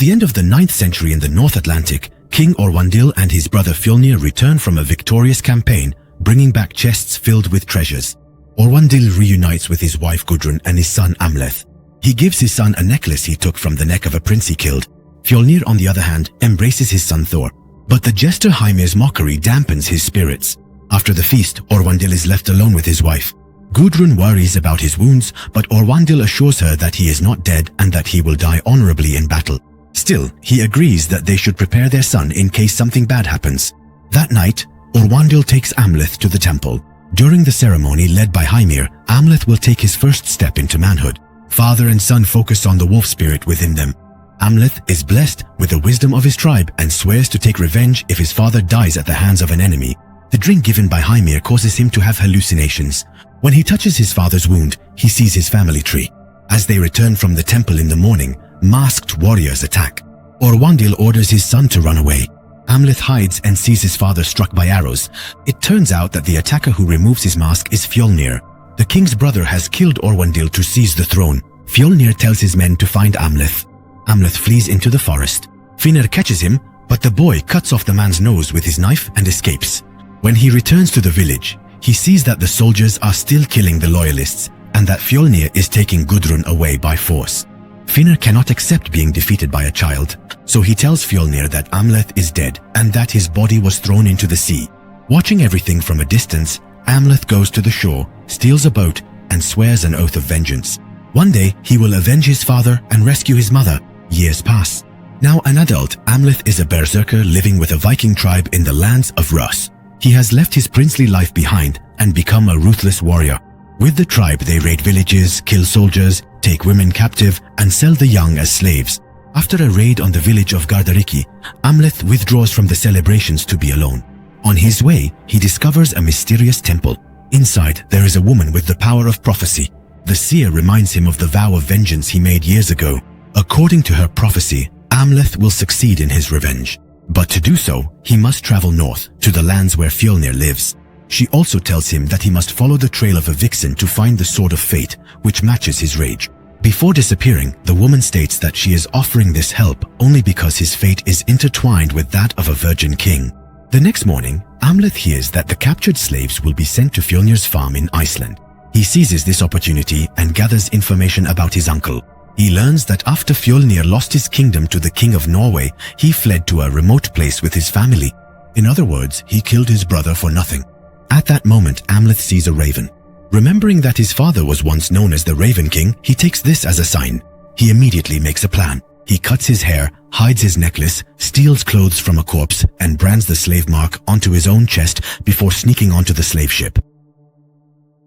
the end of the 9th century in the North Atlantic, King Orwandil and his brother Fjolnir return from a victorious campaign, bringing back chests filled with treasures. Orwandil reunites with his wife Gudrun and his son Amleth. He gives his son a necklace he took from the neck of a prince he killed. Fjolnir, on the other hand, embraces his son Thor. But the jester Hymir's mockery dampens his spirits. After the feast, Orwandil is left alone with his wife. Gudrun worries about his wounds, but Orwandil assures her that he is not dead and that he will die honorably in battle. Still, he agrees that they should prepare their son in case something bad happens. That night, Orwandil takes Amleth to the temple. During the ceremony led by Hymir, Amleth will take his first step into manhood. Father and son focus on the wolf spirit within them. Amleth is blessed with the wisdom of his tribe and swears to take revenge if his father dies at the hands of an enemy. The drink given by Hymir causes him to have hallucinations. When he touches his father's wound, he sees his family tree. As they return from the temple in the morning, masked warriors attack. Orwandil orders his son to run away. Amleth hides and sees his father struck by arrows. It turns out that the attacker who removes his mask is Fjolnir. The king's brother has killed Orwandil to seize the throne. Fjolnir tells his men to find Amleth. Amleth flees into the forest. Finner catches him, but the boy cuts off the man's nose with his knife and escapes. When he returns to the village, he sees that the soldiers are still killing the loyalists and that Fjolnir is taking Gudrun away by force. Finner cannot accept being defeated by a child, so he tells Fjolnir that Amleth is dead and that his body was thrown into the sea. Watching everything from a distance, Amleth goes to the shore, steals a boat, and swears an oath of vengeance. One day, he will avenge his father and rescue his mother. Years pass. Now an adult, Amleth is a berserker living with a Viking tribe in the lands of Rus. He has left his princely life behind and become a ruthless warrior. With the tribe, they raid villages, kill soldiers, take women captive, and sell the young as slaves. After a raid on the village of Gardariki, Amleth withdraws from the celebrations to be alone. On his way, he discovers a mysterious temple. Inside, there is a woman with the power of prophecy. The seer reminds him of the vow of vengeance he made years ago. According to her prophecy, Amleth will succeed in his revenge. But to do so, he must travel north, to the lands where Fjolnir lives. She also tells him that he must follow the trail of a vixen to find the Sword of Fate, which matches his rage. Before disappearing, the woman states that she is offering this help only because his fate is intertwined with that of a virgin king. The next morning, Amleth hears that the captured slaves will be sent to Fjolnir's farm in Iceland. He seizes this opportunity and gathers information about his uncle. He learns that after Fjolnir lost his kingdom to the king of Norway, he fled to a remote place with his family. In other words, he killed his brother for nothing. At that moment, Amleth sees a raven. Remembering that his father was once known as the Raven King, he takes this as a sign. He immediately makes a plan. He cuts his hair, hides his necklace, steals clothes from a corpse, and brands the slave mark onto his own chest before sneaking onto the slave ship.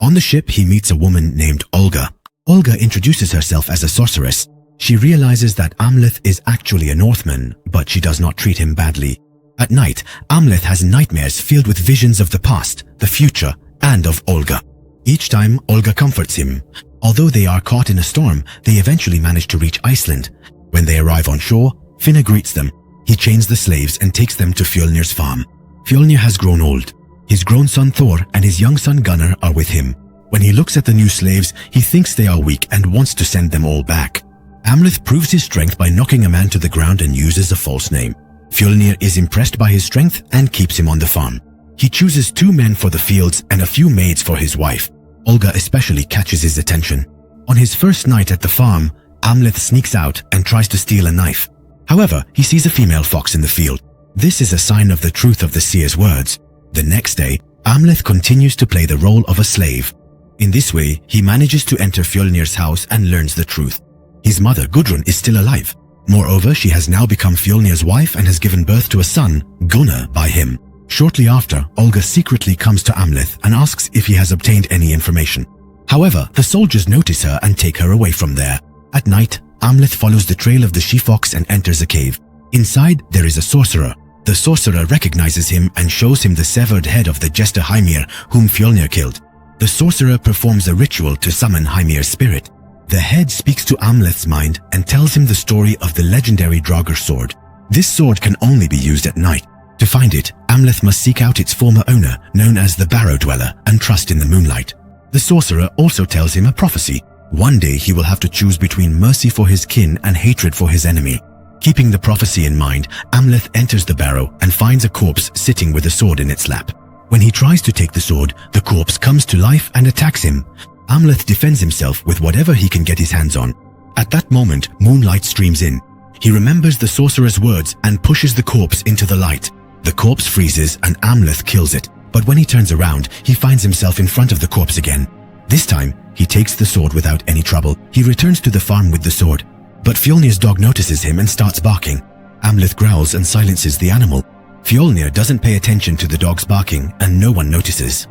On the ship, he meets a woman named Olga. Olga introduces herself as a sorceress. She realizes that Amleth is actually a Northman, but she does not treat him badly. At night, Amleth has nightmares filled with visions of the past, the future, and of Olga. Each time, Olga comforts him. Although they are caught in a storm, they eventually manage to reach Iceland. When they arrive on shore, Finner greets them. He chains the slaves and takes them to Fjolnir's farm. Fjolnir has grown old. His grown son Thor and his young son Gunnar are with him. When he looks at the new slaves, he thinks they are weak and wants to send them all back. Amleth proves his strength by knocking a man to the ground and uses a false name. Fjolnir is impressed by his strength and keeps him on the farm. He chooses 2 men for the fields and a few maids for his wife. Olga especially catches his attention. On his first night at the farm, Amleth sneaks out and tries to steal a knife. However, he sees a female fox in the field. This is a sign of the truth of the seer's words. The next day, Amleth continues to play the role of a slave. In this way, he manages to enter Fjolnir's house and learns the truth. His mother, Gudrun, is still alive. Moreover, she has now become Fjolnir's wife and has given birth to a son, Gunnar, by him. Shortly after, Olga secretly comes to Amleth and asks if he has obtained any information. However, the soldiers notice her and take her away from there. At night, Amleth follows the trail of the she-fox and enters a cave. Inside, there is a sorcerer. The sorcerer recognizes him and shows him the severed head of the jester Hymir, whom Fjolnir killed. The sorcerer performs a ritual to summon Hymir's spirit. The head speaks to Amleth's mind and tells him the story of the legendary Draugr sword. This sword can only be used at night. To find it, Amleth must seek out its former owner, known as the Barrow Dweller, and trust in the moonlight. The sorcerer also tells him a prophecy. One day he will have to choose between mercy for his kin and hatred for his enemy. Keeping the prophecy in mind, Amleth enters the barrow and finds a corpse sitting with a sword in its lap. When he tries to take the sword, the corpse comes to life and attacks him. Amleth defends himself with whatever he can get his hands on. At that moment, moonlight streams in. He remembers the sorcerer's words and pushes the corpse into the light. The corpse freezes and Amleth kills it, but when he turns around, he finds himself in front of the corpse again. This time, he takes the sword without any trouble. He returns to the farm with the sword, but Fjolnir's dog notices him and starts barking. Amleth growls and silences the animal. Fjolnir doesn't pay attention to the dog's barking and no one notices.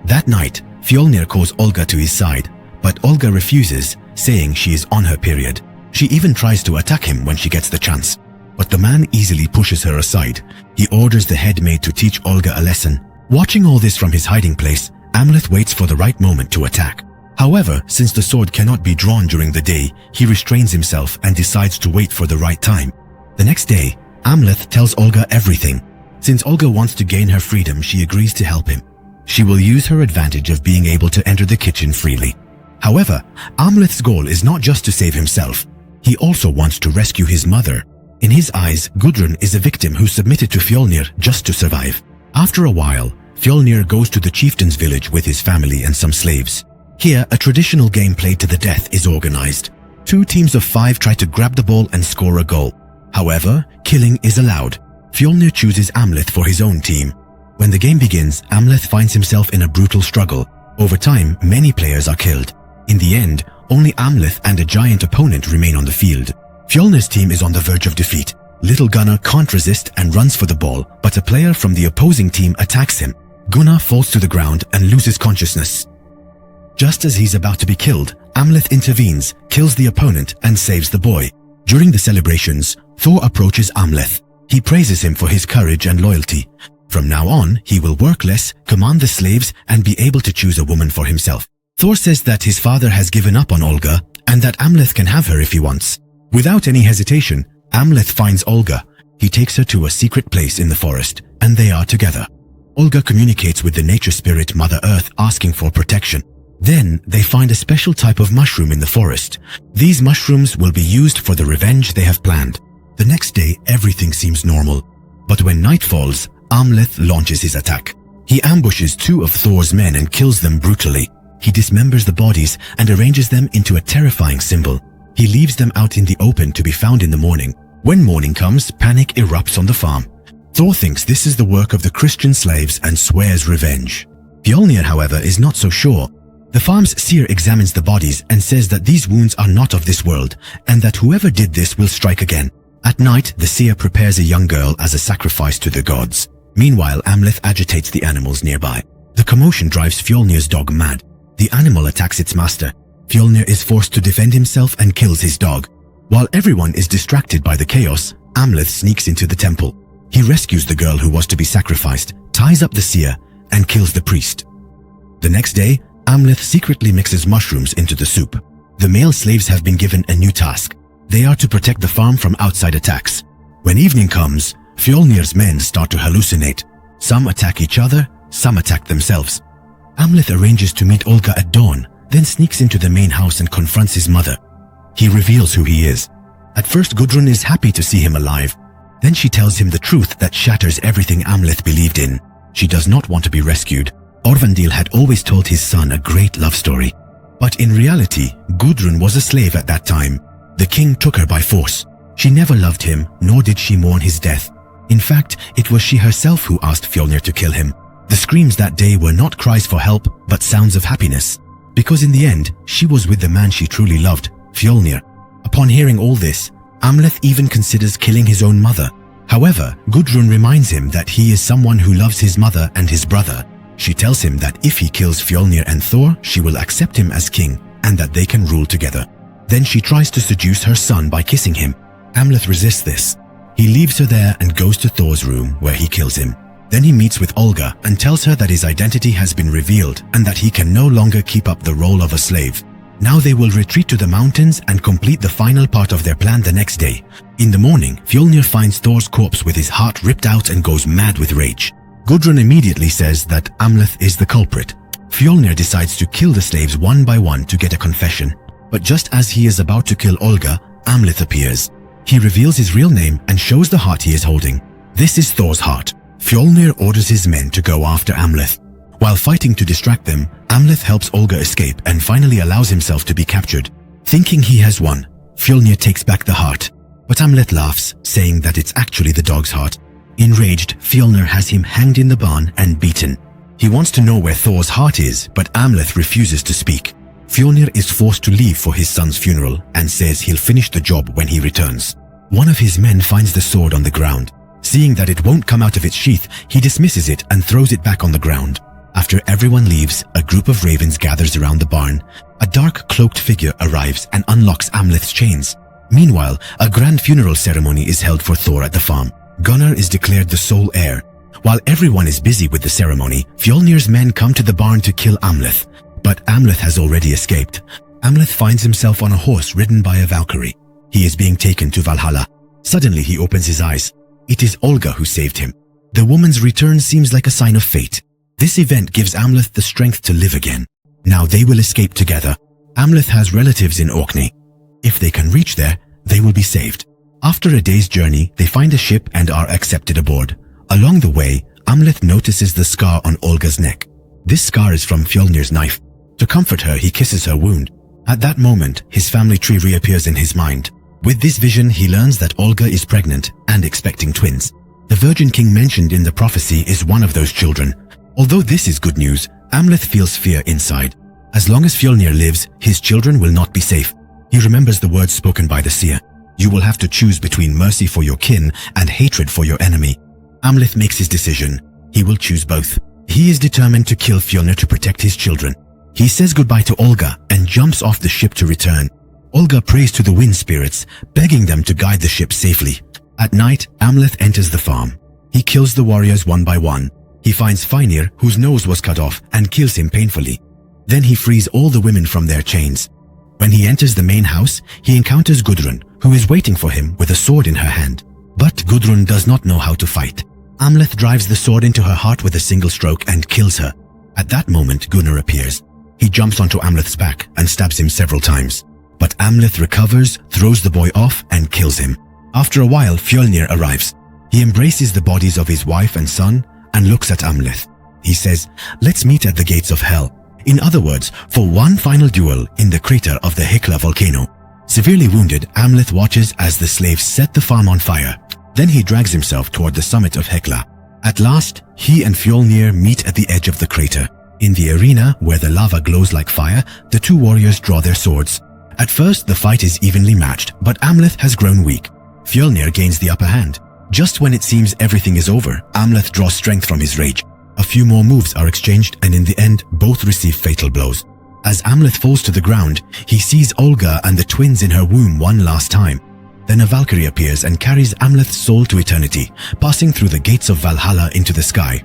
That night, Fjolnir calls Olga to his side, but Olga refuses, saying she is on her period. She even tries to attack him when she gets the chance, but the man easily pushes her aside. He orders the head maid to teach Olga a lesson. Watching all this from his hiding place, Amleth waits for the right moment to attack. However, since the sword cannot be drawn during the day, he restrains himself and decides to wait for the right time. The next day, Amleth tells Olga everything. Since Olga wants to gain her freedom, she agrees to help him. She will use her advantage of being able to enter the kitchen freely. However, Amleth's goal is not just to save himself. He also wants to rescue his mother. In his eyes, Gudrun is a victim who submitted to Fjolnir just to survive. After a while, Fjolnir goes to the chieftain's village with his family and some slaves. Here, a traditional game played to the death is organized. 2 teams of 5 try to grab the ball and score a goal. However, killing is allowed. Fjolnir chooses Amleth for his own team. When the game begins, Amleth finds himself in a brutal struggle. Over time, many players are killed. In the end, only Amleth and a giant opponent remain on the field. Fjolnir's team is on the verge of defeat. Little Gunnar can't resist and runs for the ball, but a player from the opposing team attacks him. Gunnar falls to the ground and loses consciousness. Just as he's about to be killed, Amleth intervenes, kills the opponent, and saves the boy. During the celebrations, Thor approaches Amleth. He praises him for his courage and loyalty. From now on, he will work less, command the slaves, and be able to choose a woman for himself. Thor says that his father has given up on Olga, and that Amleth can have her if he wants. Without any hesitation, Amleth finds Olga. He takes her to a secret place in the forest, and they are together. Olga communicates with the nature spirit Mother Earth, asking for protection. Then, they find a special type of mushroom in the forest. These mushrooms will be used for the revenge they have planned. The next day, everything seems normal. But when night falls, Amleth launches his attack. He ambushes 2 of Thor's men and kills them brutally. He dismembers the bodies and arranges them into a terrifying symbol. He leaves them out in the open to be found in the morning. When morning comes, panic erupts on the farm. Thor thinks this is the work of the Christian slaves and swears revenge. Fjolnir, however, is not so sure. The farm's seer examines the bodies and says that these wounds are not of this world, and that whoever did this will strike again. At night, the seer prepares a young girl as a sacrifice to the gods. Meanwhile, Amleth agitates the animals nearby. The commotion drives Fjolnir's dog mad. The animal attacks its master. Fjolnir is forced to defend himself and kills his dog. While everyone is distracted by the chaos, Amleth sneaks into the temple. He rescues the girl who was to be sacrificed, ties up the seer, and kills the priest. The next day, Amleth secretly mixes mushrooms into the soup. The male slaves have been given a new task. They are to protect the farm from outside attacks. When evening comes, Fjolnir's men start to hallucinate. Some attack each other, some attack themselves. Amleth arranges to meet Olga at dawn, then sneaks into the main house and confronts his mother. He reveals who he is. At first, Gudrun is happy to see him alive. Then she tells him the truth that shatters everything Amleth believed in. She does not want to be rescued. Orvandil had always told his son a great love story. But in reality, Gudrun was a slave at that time. The king took her by force. She never loved him, nor did she mourn his death. In fact, it was she herself who asked Fjolnir to kill him. The screams that day were not cries for help, but sounds of happiness. Because in the end, she was with the man she truly loved, Fjolnir. Upon hearing all this, Amleth even considers killing his own mother. However, Gudrun reminds him that he is someone who loves his mother and his brother. She tells him that if he kills Fjolnir and Thor, she will accept him as king, and that they can rule together. Then she tries to seduce her son by kissing him. Amleth resists this. He leaves her there and goes to Thor's room, where he kills him. Then he meets with Olga and tells her that his identity has been revealed and that he can no longer keep up the role of a slave. Now they will retreat to the mountains and complete the final part of their plan the next day. In the morning, Fjolnir finds Thor's corpse with his heart ripped out and goes mad with rage. Gudrun immediately says that Amleth is the culprit. Fjolnir decides to kill the slaves one by one to get a confession. But just as he is about to kill Olga, Amleth appears. He reveals his real name and shows the heart he is holding. This is Thor's heart. Fjolnir orders his men to go after Amleth. While fighting to distract them, Amleth helps Olga escape and finally allows himself to be captured. Thinking he has won, Fjolnir takes back the heart, but Amleth laughs, saying that it's actually the dog's heart. Enraged, Fjolnir has him hanged in the barn and beaten. He wants to know where Thor's heart is, but Amleth refuses to speak. Fjolnir is forced to leave for his son's funeral and says he'll finish the job when he returns. One of his men finds the sword on the ground. Seeing that it won't come out of its sheath, he dismisses it and throws it back on the ground. After everyone leaves, a group of ravens gathers around the barn. A dark, cloaked figure arrives and unlocks Amleth's chains. Meanwhile, a grand funeral ceremony is held for Thor at the farm. Gunnar is declared the sole heir. While everyone is busy with the ceremony, Fjolnir's men come to the barn to kill Amleth. But Amleth has already escaped. Amleth finds himself on a horse ridden by a Valkyrie. He is being taken to Valhalla. Suddenly he opens his eyes. It is Olga who saved him. The woman's return seems like a sign of fate. This event gives Amleth the strength to live again. Now they will escape together. Amleth has relatives in Orkney. If they can reach there, they will be saved. After a day's journey, they find a ship and are accepted aboard. Along the way, Amleth notices the scar on Olga's neck. This scar is from Fjolnir's knife. To comfort her, he kisses her wound. At that moment, his family tree reappears in his mind. With this vision, he learns that Olga is pregnant and expecting twins. The Virgin King mentioned in the prophecy is one of those children. Although this is good news, Amleth feels fear inside. As long as Fjolnir lives, his children will not be safe. He remembers the words spoken by the seer. You will have to choose between mercy for your kin and hatred for your enemy. Amleth makes his decision. He will choose both. He is determined to kill Fjolnir to protect his children. He says goodbye to Olga and jumps off the ship to return. Olga prays to the wind spirits, begging them to guide the ship safely. At night, Amleth enters the farm. He kills the warriors one by one. He finds Fenrir, whose nose was cut off, and kills him painfully. Then he frees all the women from their chains. When he enters the main house, he encounters Gudrun, who is waiting for him with a sword in her hand. But Gudrun does not know how to fight. Amleth drives the sword into her heart with a single stroke and kills her. At that moment, Gunnar appears. He jumps onto Amleth's back and stabs him several times. But Amleth recovers, throws the boy off, and kills him. After a while, Fjolnir arrives. He embraces the bodies of his wife and son and looks at Amleth. He says, "Let's meet at the gates of hell." In other words, for one final duel in the crater of the Hekla volcano. Severely wounded, Amleth watches as the slaves set the farm on fire. Then he drags himself toward the summit of Hekla. At last, he and Fjolnir meet at the edge of the crater. In the arena, where the lava glows like fire, the two warriors draw their swords. At first, the fight is evenly matched, but Amleth has grown weak. Fjolnir gains the upper hand. Just when it seems everything is over, Amleth draws strength from his rage. A few more moves are exchanged, and in the end, both receive fatal blows. As Amleth falls to the ground, he sees Olga and the twins in her womb one last time. Then a Valkyrie appears and carries Amleth's soul to eternity, passing through the gates of Valhalla into the sky.